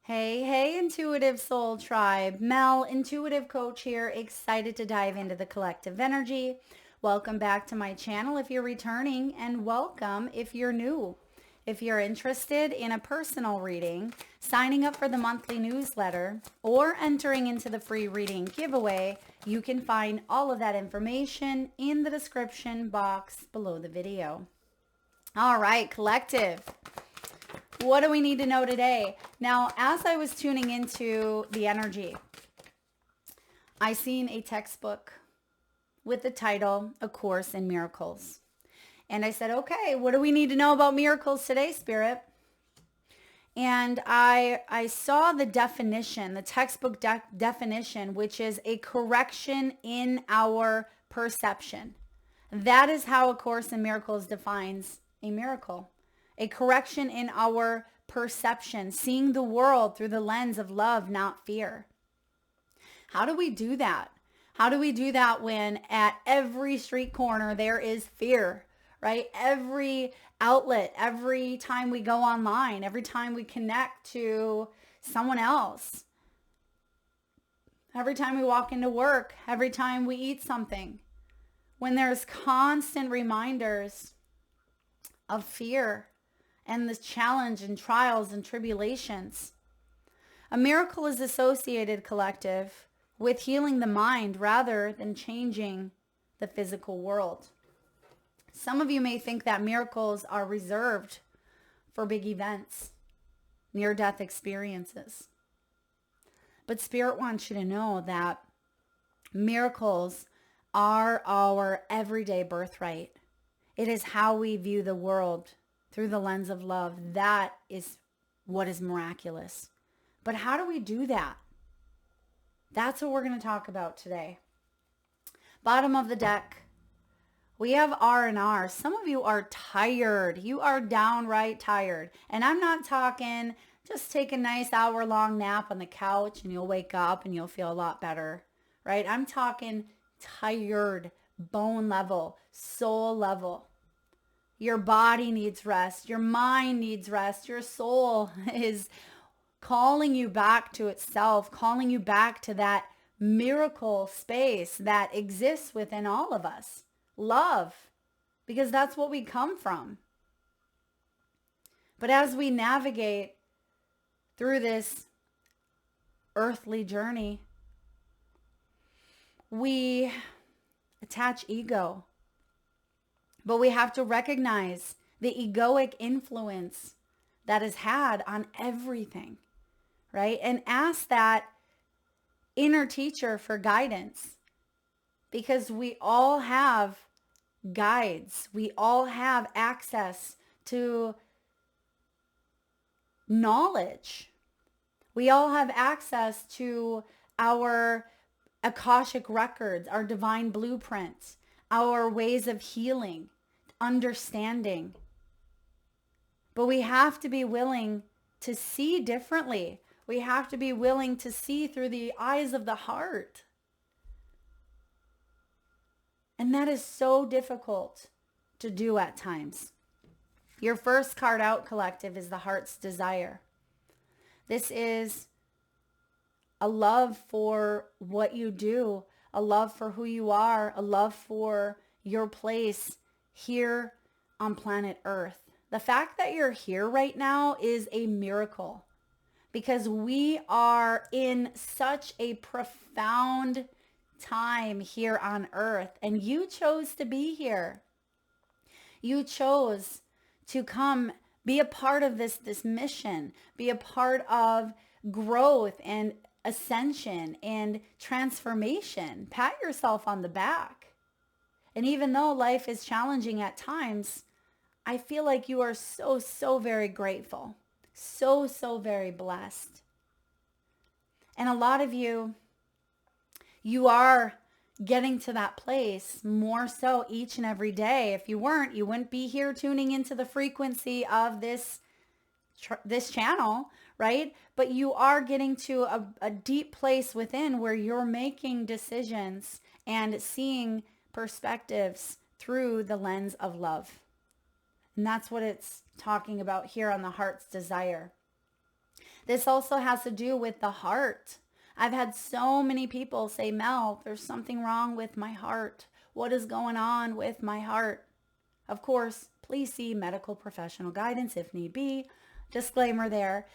Hey, Intuitive Soul Tribe. Mel, Intuitive Coach here, excited to dive into the collective energy. Welcome back to my channel if you're returning, and welcome if you're new. If you're interested in a personal reading, signing up for the monthly newsletter, or entering into the free reading giveaway, you can find all of that information in the description box below the video. All right, collective. What do we need to know today? Now, as I was tuning into the energy, I seen a textbook with the title, A Course in Miracles. And I said, okay, what do we need to know about miracles today, Spirit? And I saw the definition, the textbook definition, which is a correction in our perception. That is how A Course in Miracles defines a miracle. A correction in our perception, seeing the world through the lens of love, not fear. How do we do that? How do we do that when at every street corner there is fear, right? Every outlet, every time we go online, every time we connect to someone else, every time we walk into work, every time we eat something, when there's constant reminders of fear and the challenge and trials and tribulations. A miracle is associated, collective, with healing the mind rather than changing the physical world. Some of you may think that miracles are reserved for big events, near-death experiences. But Spirit wants you to know that miracles are our everyday birthright. It is how we view the world through the lens of love. That is what is miraculous. But how do we do that? That's what we're going to talk about today. Bottom of the deck, we have R&R. Some of you are tired. You are downright tired. And I'm not talking just take a nice hour-long nap on the couch and you'll wake up and you'll feel a lot better, right? I'm talking tired, bone level, soul level. Your body needs rest. Your mind needs rest. Your soul is calling you back to itself, calling you back to that miracle space that exists within all of us. Love, because that's what we come from. But as we navigate through this earthly journey, we attach ego. But we have to recognize the egoic influence that is had on everything, right? And ask that inner teacher for guidance, because we all have guides. We all have access to knowledge. We all have access to our Akashic records, our divine blueprints, our ways of healing, understanding. But we have to be willing to see differently. We have to be willing to see through the eyes of the heart. And that is so difficult to do at times. Your first card out, collective, is the heart's desire. This is a love for what you do, a love for who you are, a love for your place here on planet Earth. The fact that you're here right now is a miracle, because we are in such a profound time here on Earth, and you chose to be here. You chose to come be a part of this mission, be a part of growth and ascension and transformation. Pat yourself on the back. And even though life is challenging at times, I feel like you are so very grateful. So very blessed. And a lot of you are getting to that place more so each and every day. If you weren't, you wouldn't be here tuning into the frequency of this channel, right? But you are getting to a deep place within where you're making decisions and seeing perspectives through the lens of love. And that's what it's talking about here on the heart's desire. This also has to do with the heart. I've had so many people say, Mel, there's something wrong with my heart. What is going on with my heart? Of course, please see medical professional guidance if need be. Disclaimer there.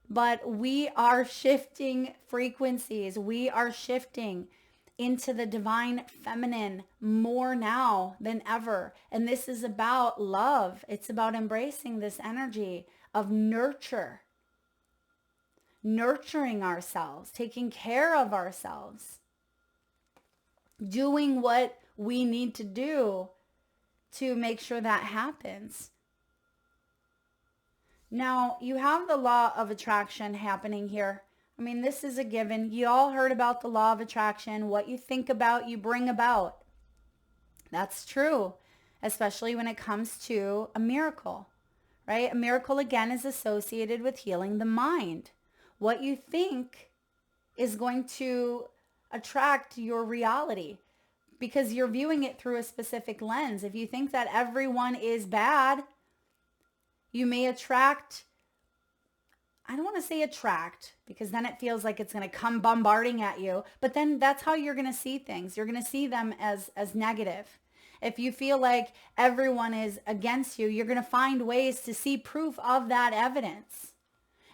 But we are shifting frequencies. We are shifting into the divine feminine more now than ever. And this is about love. It's about embracing this energy of nurturing ourselves, taking care of ourselves, doing what we need to do to make sure that happens. Now, you have the law of attraction happening here. I mean, this is a given. You all heard about the law of attraction. What you think about, you bring about. That's true, especially when it comes to a miracle, right? A miracle, again, is associated with healing the mind. What you think is going to attract your reality because you're viewing it through a specific lens. If you think that everyone is bad, you may attract, I don't want to say attract because then it feels like it's going to come bombarding at you, but then that's how you're going to see things. You're going to see them as negative. If you feel like everyone is against you, you're going to find ways to see proof of that evidence.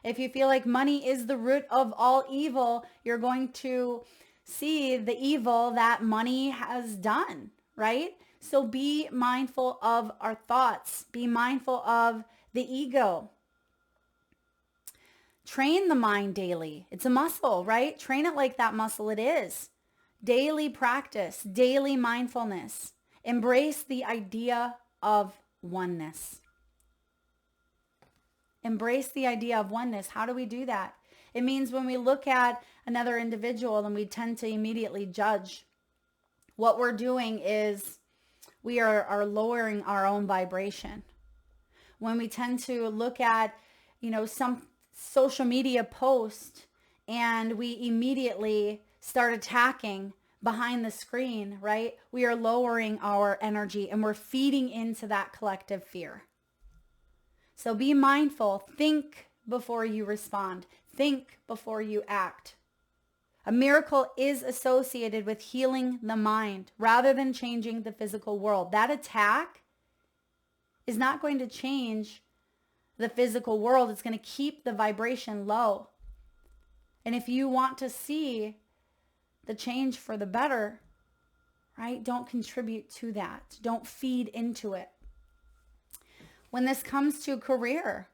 If you feel like money is the root of all evil, you're going to see the evil that money has done, right? So be mindful of our thoughts. Be mindful of the ego. Train the mind daily. It's a muscle, right? Train it like that muscle it is. Daily practice, daily mindfulness. Embrace the idea of oneness. Embrace the idea of oneness. How do we do that? It means when we look at another individual and we tend to immediately judge, what we're doing is we are lowering our own vibration. When we tend to look at, some social media post and we immediately start attacking behind the screen, right? We are lowering our energy and we're feeding into that collective fear. So be mindful. Think before you respond. Think before you act. A miracle is associated with healing the mind rather than changing the physical world. That attack is not going to change the physical world. It's going to keep the vibration low. And if you want to see the change for the better, right, don't contribute to that. Don't feed into it. When this comes to career,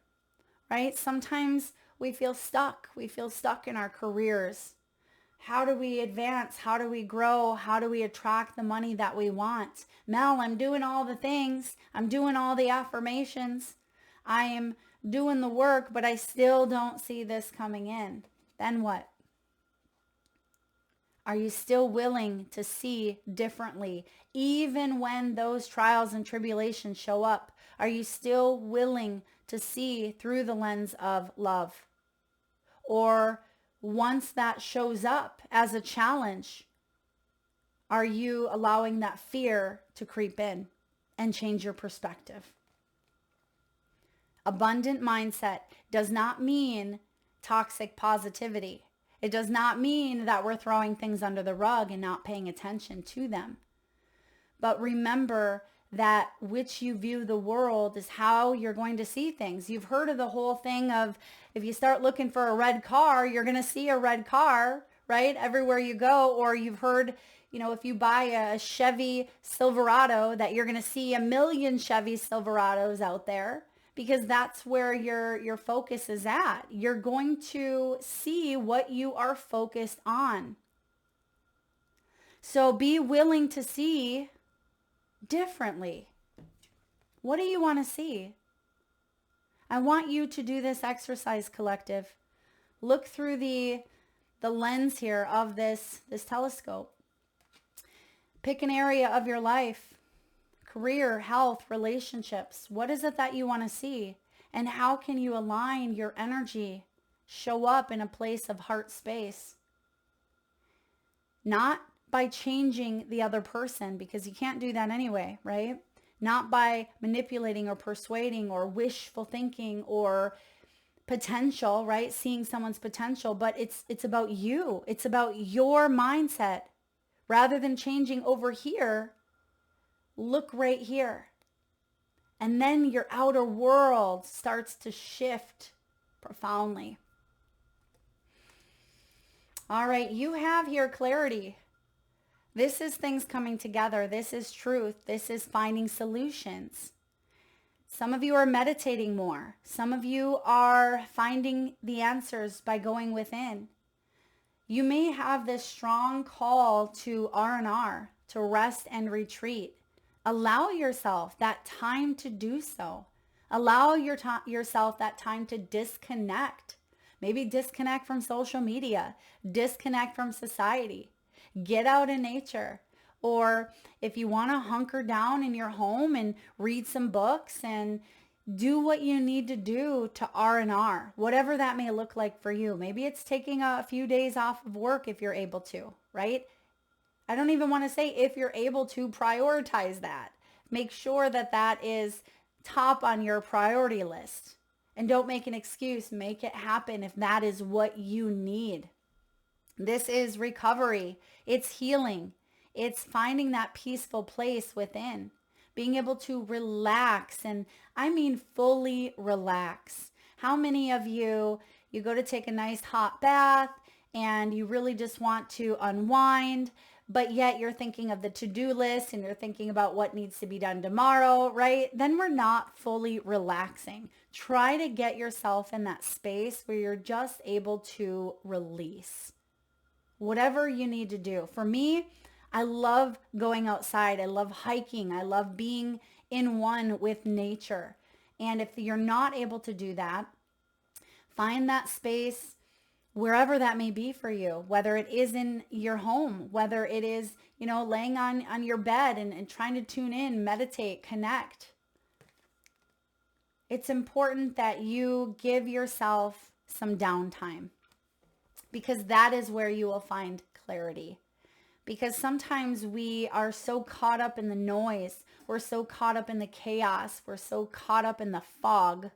right, sometimes we feel stuck. We feel stuck in our careers. How do we advance? How do we grow? How do we attract the money that we want? Mel, I'm doing all the things. I'm doing all the affirmations. I am doing the work, but I still don't see this coming in. Then what? Are you still willing to see differently? Even when those trials and tribulations show up, are you still willing to see through the lens of love? Or once that shows up as a challenge, are you allowing that fear to creep in and change your perspective? Abundant mindset does not mean toxic positivity. It does not mean that we're throwing things under the rug and not paying attention to them. But remember that which you view the world is how you're going to see things. You've heard of the whole thing of if you start looking for a red car, you're going to see a red car, right? Everywhere you go. Or you've heard, if you buy a Chevy Silverado, that you're going to see a million Chevy Silverados out there. Because that's where your focus is at. You're going to see what you are focused on. So be willing to see differently. What do you want to see? I want you to do this exercise, collective. Look through the lens here of this telescope. Pick an area of your life. Career, health, relationships. What is it that you want to see? And how can you align your energy, show up in a place of heart space? Not by changing the other person, because you can't do that anyway, right? Not by manipulating or persuading or wishful thinking or potential, right? Seeing someone's potential, but it's about you. It's about your mindset. Rather than changing over here, look right here. And then your outer world starts to shift profoundly. All right, you have here clarity. This is things coming together. This is truth. This is finding solutions. Some of you are meditating more. Some of you are finding the answers by going within. You may have this strong call to R&R, to rest and retreat. Allow yourself that time to do so. Allow yourself that time to disconnect. Maybe disconnect from social media, disconnect from society. Get out in nature. Or if you want to hunker down in your home and read some books and do what you need to do to R&R, whatever that may look like for you. Maybe it's taking a few days off of work if you're able to, right? I don't even want to say if you're able to prioritize that. Make sure that that is top on your priority list. And don't make an excuse. Make it happen if that is what you need. This is recovery. It's healing. It's finding that peaceful place within. Being able to relax, and I mean fully relax. How many of you go to take a nice hot bath and you really just want to unwind, but yet you're thinking of the to-do list and you're thinking about what needs to be done tomorrow, right? Then we're not fully relaxing. Try to get yourself in that space where you're just able to release whatever you need to do. For me, I love going outside. I love hiking. I love being in one with nature. And if you're not able to do that, find that space wherever that may be for you, whether it is in your home, whether it is, laying on your bed and trying to tune in, meditate, connect. It's important that you give yourself some downtime because that is where you will find clarity. Because sometimes we are so caught up in the noise, we're so caught up in the chaos, we're so caught up in the fog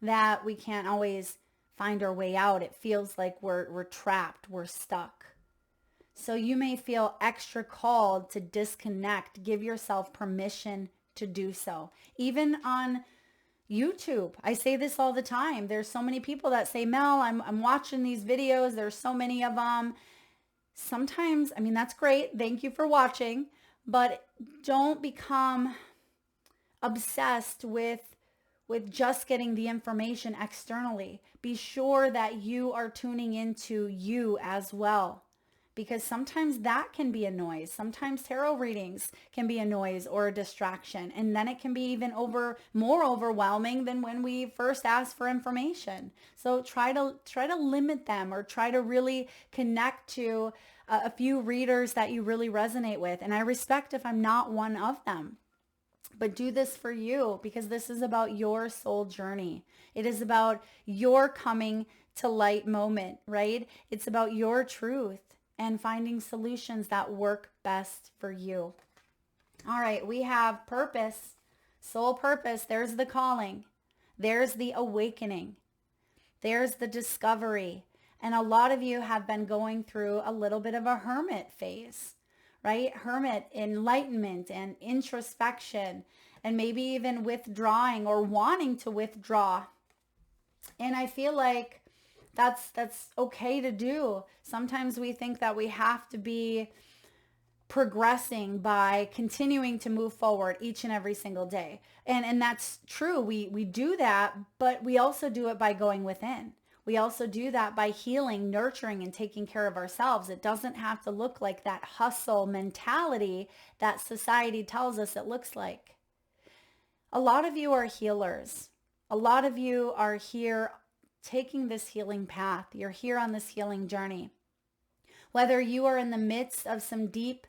that we can't always find our way out. It feels like we're trapped, we're stuck. So you may feel extra called to disconnect. Give yourself permission to do so. Even on YouTube, I say this all the time. There's so many people that say, Mel, I'm watching these videos. There's so many of them. Sometimes, that's great. Thank you for watching, but don't become obsessed with just getting the information externally. Be sure that you are tuning into you as well, because sometimes that can be a noise. Sometimes tarot readings can be a noise or a distraction, and then it can be even more overwhelming than when we first asked for information. So try to limit them, or try to really connect to a few readers that you really resonate with. And I respect if I'm not one of them. But do this for you, because this is about your soul journey. It is about your coming to light moment, right? It's about your truth and finding solutions that work best for you. All right, we have purpose, soul purpose. There's the calling. There's the awakening. There's the discovery. And a lot of you have been going through a little bit of a hermit phase, right? Hermit, enlightenment and introspection, and maybe even withdrawing or wanting to withdraw. And I feel like that's okay to do. Sometimes we think that we have to be progressing by continuing to move forward each and every single day. And that's true. We do that, but we also do it by going within. We also do that by healing, nurturing, and taking care of ourselves. It doesn't have to look like that hustle mentality that society tells us it looks like. A lot of you are healers. A lot of you are here taking this healing path. You're here on this healing journey. Whether you are in the midst of some deep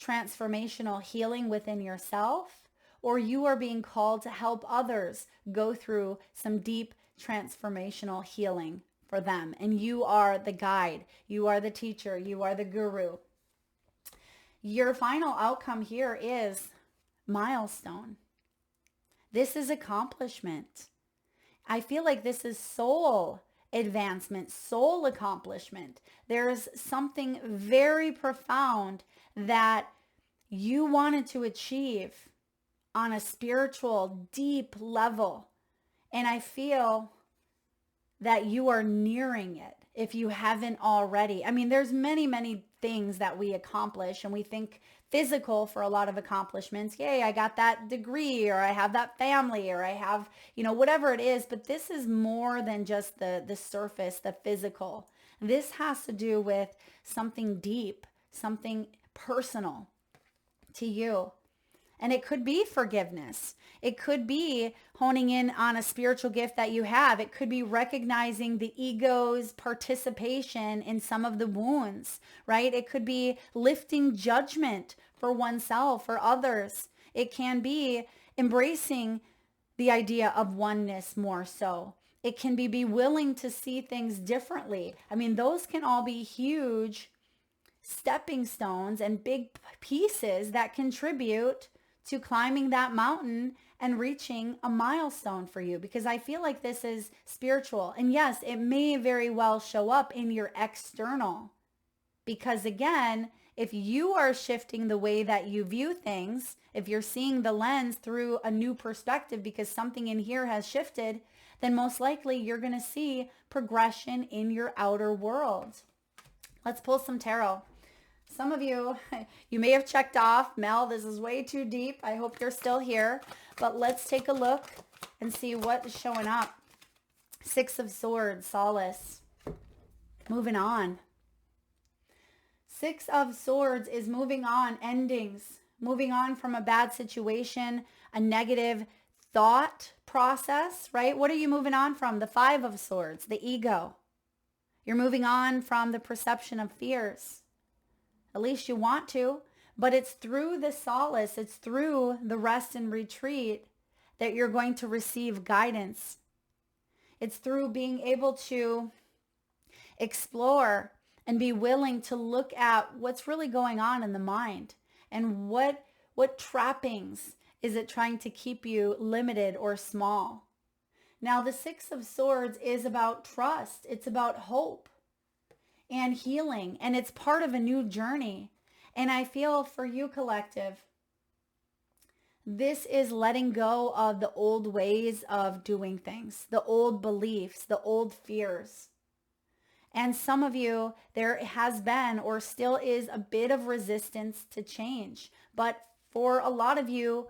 transformational healing within yourself, or you are being called to help others go through some deep transformational healing for them. And you are the guide. You are the teacher. You are the guru. Your final outcome here is milestone. This is accomplishment. I feel like this is soul advancement, soul accomplishment. There's something very profound that you wanted to achieve on a spiritual, deep level. And I feel that you are nearing it if you haven't already. I mean, there's many, many things that we accomplish and we think physical for a lot of accomplishments. Yay, I got that degree, or I have that family, or I have, whatever it is. But this is more than just the surface, the physical. This has to do with something deep, something personal to you. And it could be forgiveness. It could be honing in on a spiritual gift that you have. It could be recognizing the ego's participation in some of the wounds, right? It could be lifting judgment for oneself or others. It can be embracing the idea of oneness more so. It can be willing to see things differently. I mean, those can all be huge stepping stones and big pieces that contribute to climbing that mountain and reaching a milestone for you, because I feel like this is spiritual. And yes, it may very well show up in your external, because again, if you are shifting the way that you view things, if you're seeing the lens through a new perspective because something in here has shifted, then most likely you're going to see progression in your outer world. Let's pull some tarot. Some of you, you may have checked off, Mel, this is way too deep. I hope you're still here. But let's take a look and see what is showing up. Six of Swords, solace. Moving on. Six of Swords is moving on, endings. Moving on from a bad situation, a negative thought process, right? What are you moving on from? The Five of Swords, the ego. You're moving on from the perception of fears. At least you want to, but it's through the solace, it's through the rest and retreat that you're going to receive guidance. It's through being able to explore and be willing to look at what's really going on in the mind and what trappings is it trying to keep you limited or small. Now, the Six of Swords is about trust. It's about hope and healing, and it's part of a new journey. And I feel for you, collective, this is letting go of the old ways of doing things, the old beliefs, the old fears. And some of you, there has been or still is a bit of resistance to change. But for a lot of you,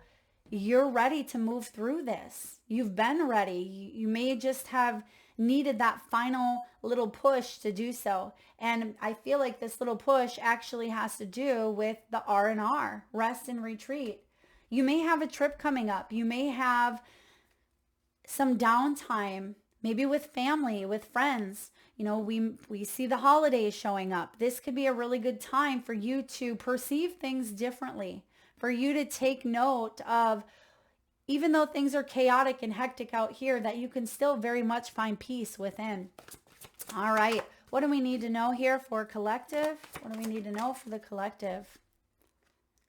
you're ready to move through this. You've been ready. You may just have needed that final little push to do so. And I feel like this little push actually has to do with the R&R, rest and retreat. You may have a trip coming up. You may have some downtime, maybe with family, with friends. We see the holidays showing up. This could be a really good time for you to perceive things differently, for you to take note of, even though things are chaotic and hectic out here, that you can still very much find peace within. All right. What do we need to know here for collective? What do we need to know for the collective?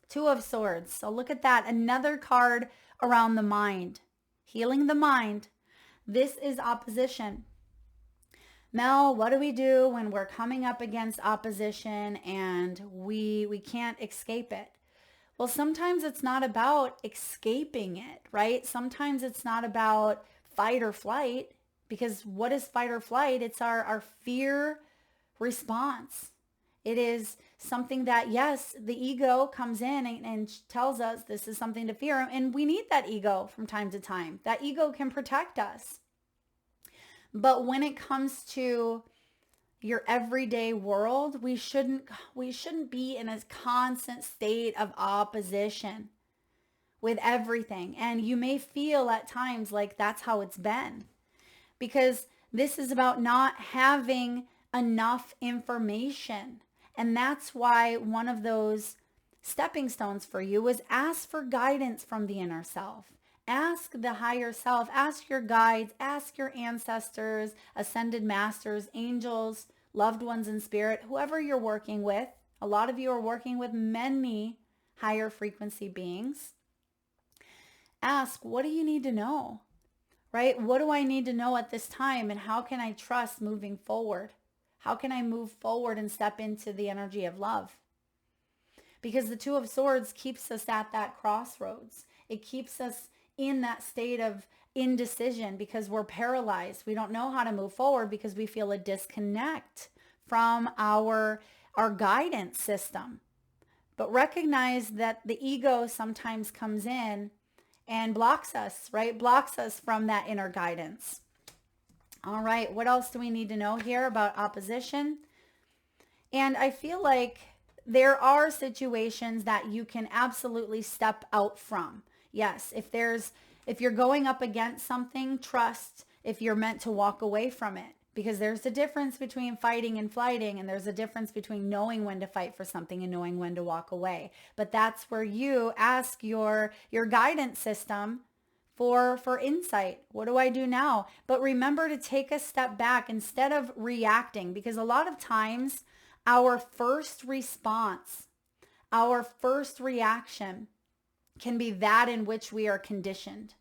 Two of Swords. So look at that. Another card around the mind. Healing the mind. This is opposition. Mel, what do we do when we're coming up against opposition and we can't escape it? Well, sometimes it's not about escaping it, right? Sometimes it's not about fight or flight, because what is fight or flight? It's our fear response. It is something that, yes, the ego comes in and tells us this is something to fear. And we need that ego from time to time. That ego can protect us. But when it comes to your everyday world, we shouldn't be in a constant state of opposition with everything. And you may feel at times like that's how it's been, because this is about not having enough information. And that's why one of those stepping stones for you was ask for guidance from the inner self. Ask the higher self, ask your guides, ask your ancestors, ascended masters, angels, loved ones in spirit, whoever you're working with. A lot of you are working with many higher frequency beings. Ask, what do you need to know? right? What do I need to know at this time, and how can I trust moving forward? How can I move forward and step into the energy of love? Because the Two of Swords keeps us at that crossroads. It keeps us in that state of indecision because we're paralyzed. We don't know how to move forward because we feel a disconnect from our guidance system. But recognize that the ego sometimes comes in and blocks us, right? Blocks us from that inner guidance. All right, what else do we need to know here about opposition? And I feel like there are situations that you can absolutely step out from. Yes, if you're going up against something, trust if you're meant to walk away from it. Because there's a difference between fighting and flighting, and there's a difference between knowing when to fight for something and knowing when to walk away. But that's where you ask your guidance system for insight. What do I do now? But remember to take a step back instead of reacting, because a lot of times our first response, our first reaction can be that in which we are conditioned.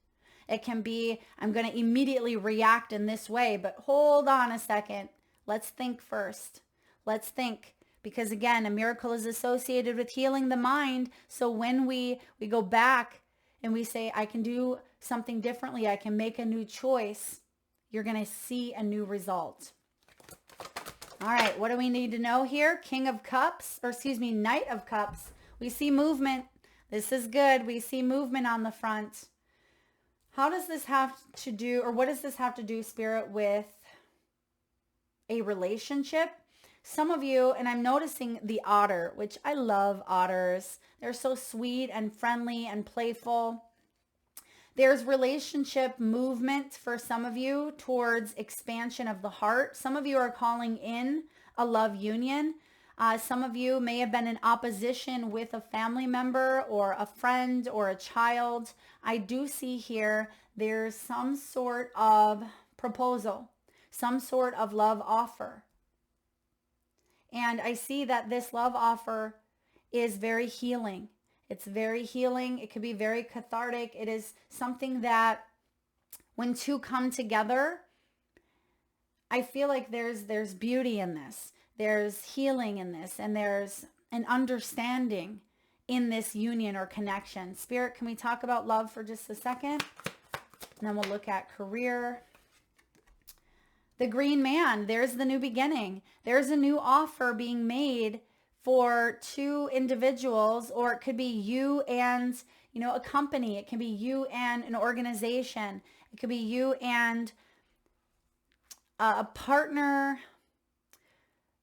It can be, I'm going to immediately react in this way, but hold on a second. Let's think first. Let's think. Because again, a miracle is associated with healing the mind. So when we go back and we say, I can do something differently, I can make a new choice, you're going to see a new result. All right, what do we need to know here? King of Cups, or excuse me, Knight of Cups. We see movement. This is good. We see movement on the front. How does this have to do, or what does this have to do, Spirit, with a relationship? Some of you, and I'm noticing the otter, which I love otters. They're so sweet and friendly and playful. There's relationship movement for some of you towards expansion of the heart. Some of you are calling in a love union. Some of you may have been in opposition with a family member or a friend or a child. I do see here there's some sort of proposal, some sort of love offer. And I see that this love offer is very healing. It's very healing. It could be very cathartic. It is something that when two come together, I feel like there's beauty in this. There's healing in this, and there's an understanding in this union or connection. Spirit, can we talk about love for just a second? And then we'll look at career. The green man, there's the new beginning. There's a new offer being made for two individuals, or it could be you and, a company. It can be you and an organization. It could be you and a partner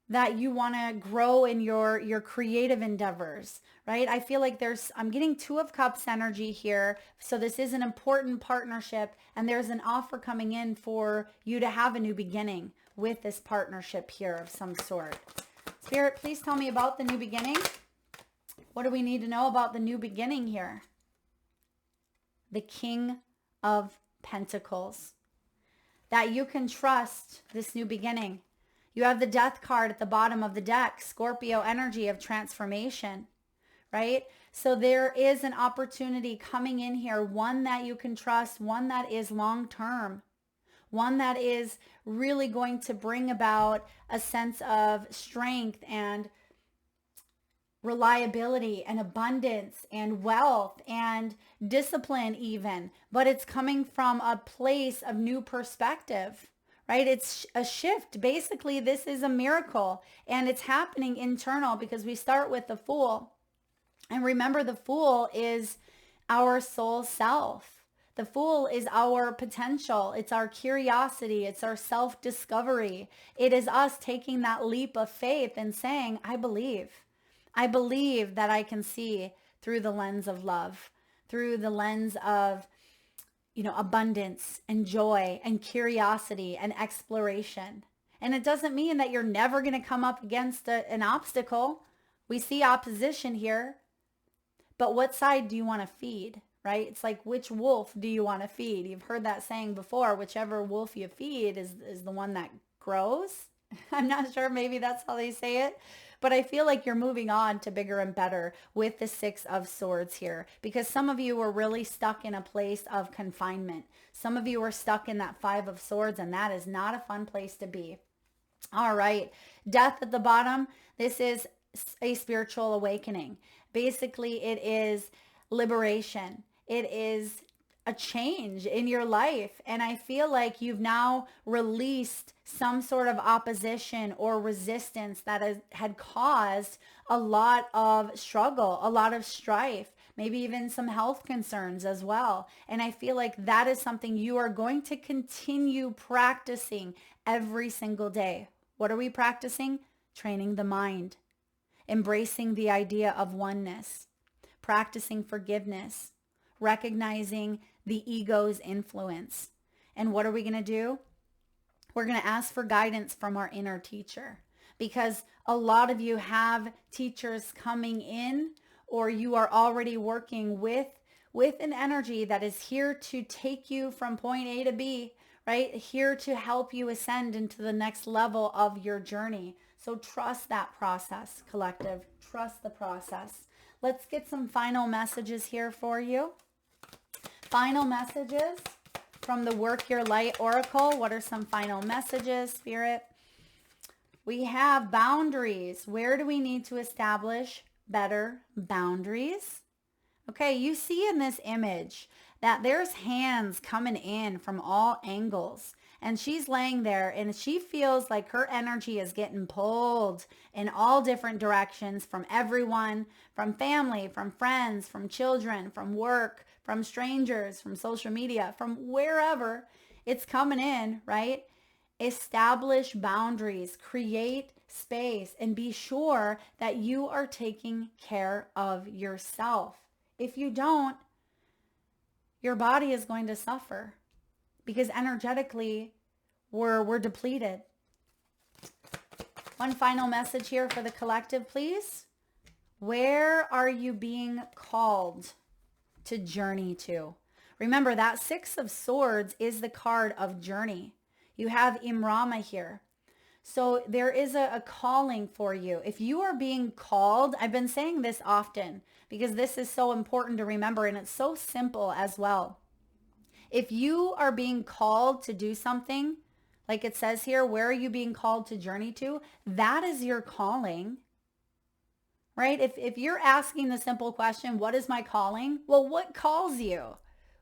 that you want to grow in your creative endeavors, right? I feel like I'm getting Two of Cups energy here. So this is an important partnership, and there's an offer coming in for you to have a new beginning with this partnership here of some sort. Spirit, please tell me about the new beginning. What do we need to know about the new beginning here? The King of Pentacles. That you can trust this new beginning. You have the Death card at the bottom of the deck, Scorpio energy of transformation, right? So there is an opportunity coming in here, one that you can trust, one that is long-term, one that is really going to bring about a sense of strength and reliability and abundance and wealth and discipline even, but it's coming from a place of new perspective. Right? It's a shift. Basically, this is a miracle, and it's happening internal because we start with the Fool. And remember, the Fool is our soul self. The Fool is our potential. It's our curiosity. It's our self-discovery. It is us taking that leap of faith and saying, I believe. I believe that I can see through the lens of love, through the lens of abundance and joy and curiosity and exploration. And it doesn't mean that you're never going to come up against an obstacle. We see opposition here, but what side do you want to feed, right? It's like, which wolf do you want to feed? You've heard that saying before, whichever wolf you feed is the one that grows. I'm not sure, maybe that's how they say it, but I feel like you're moving on to bigger and better with the Six of Swords here, because some of you were really stuck in a place of confinement. Some of you are stuck in that Five of Swords, and that is not a fun place to be. All right. Death at the bottom. This is a spiritual awakening. Basically, it is liberation. It is a change in your life. And I feel like you've now released some sort of opposition or resistance that had caused a lot of struggle, a lot of strife, maybe even some health concerns as well. And I feel like that is something you are going to continue practicing every single day. What are we practicing? Training the mind, embracing the idea of oneness, practicing forgiveness, recognizing the ego's influence. And what are we going to do? We're going to ask for guidance from our inner teacher, because a lot of you have teachers coming in, or you are already working with an energy that is here to take you from point A to B, right? Here to help you ascend into the next level of your journey. So trust that process, collective. Trust the process. Let's get some final messages here for you. Final messages from the Work Your Light Oracle. What are some final messages, Spirit? We have boundaries. Where do we need to establish better boundaries? Okay, you see in this image that there's hands coming in from all angles. And she's laying there and she feels like her energy is getting pulled in all different directions from everyone, from family, from friends, from children, from work, from strangers, from social media, from wherever it's coming in, right? Establish boundaries, create space, and be sure that you are taking care of yourself. If you don't, your body is going to suffer because energetically we're depleted. One final message here for the collective, please. Where are you being called to journey to? Remember that Six of Swords is the card of journey. You have Imrama here. So there is a calling for you. If you are being called, I've been saying this often because this is so important to remember, and it's so simple as well. If you are being called to do something, like it says here, where are you being called to journey to? That is your calling, right? If you're asking the simple question, what is my calling? Well, what calls you?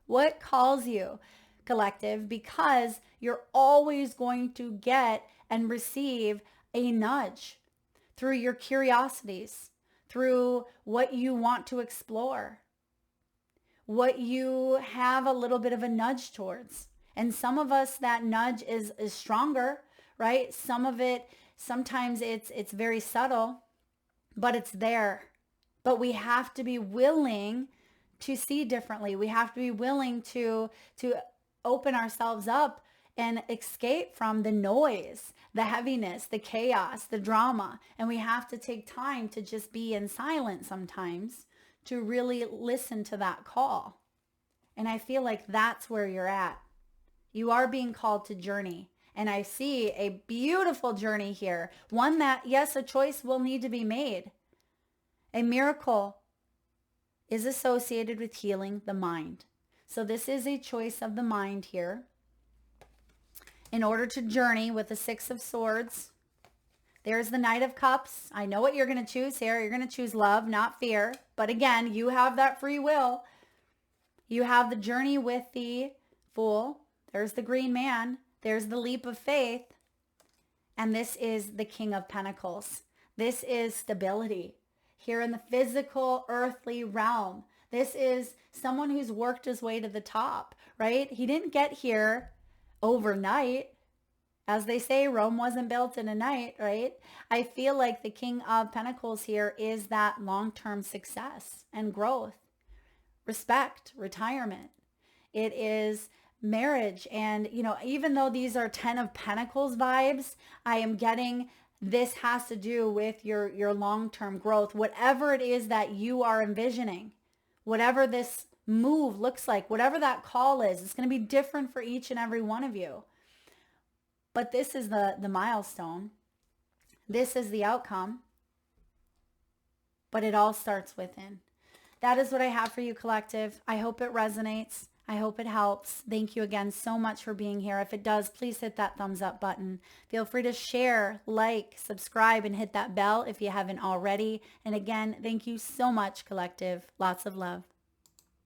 What calls you, collective? Because you're always going to get and receive a nudge through your curiosities, through what you want to explore, what you have a little bit of a nudge towards. And some of us, that nudge is stronger, right? Some of it, sometimes it's very subtle, but it's there. But we have to be willing to see differently. We have to be willing to open ourselves up and escape from the noise, the heaviness, the chaos, the drama. And we have to take time to just be in silence sometimes to really listen to that call. And I feel like that's where you're at. You are being called to journey. And I see a beautiful journey here. One that, yes, a choice will need to be made. A miracle is associated with healing the mind. So this is a choice of the mind here. In order to journey with the Six of Swords, there's the Knight of Cups. I know what you're going to choose here. You're going to choose love, not fear. But again, you have that free will. You have the journey with the Fool. There's the Green Man. There's the Leap of Faith. And this is the King of Pentacles. This is stability here in the physical, earthly realm. This is someone who's worked his way to the top, right? He didn't get here overnight. As they say, Rome wasn't built in a night, right? I feel like the King of Pentacles here is that long-term success and growth, respect, retirement. It is marriage. And, you know, even though these are 10 of Pentacles vibes, I am getting this has to do with your long-term growth, whatever it is that you are envisioning, whatever this move looks like, whatever that call is, it's going to be different for each and every one of you. But this is the milestone. This is the outcome. but it all starts within. That is what I have for you, collective. I hope it resonates. I hope it helps. Thank you again so much for being here. If it does, please hit that thumbs up button. Feel free to share, like, subscribe, and hit that bell if you haven't already. And again, thank you so much, collective. Lots of love.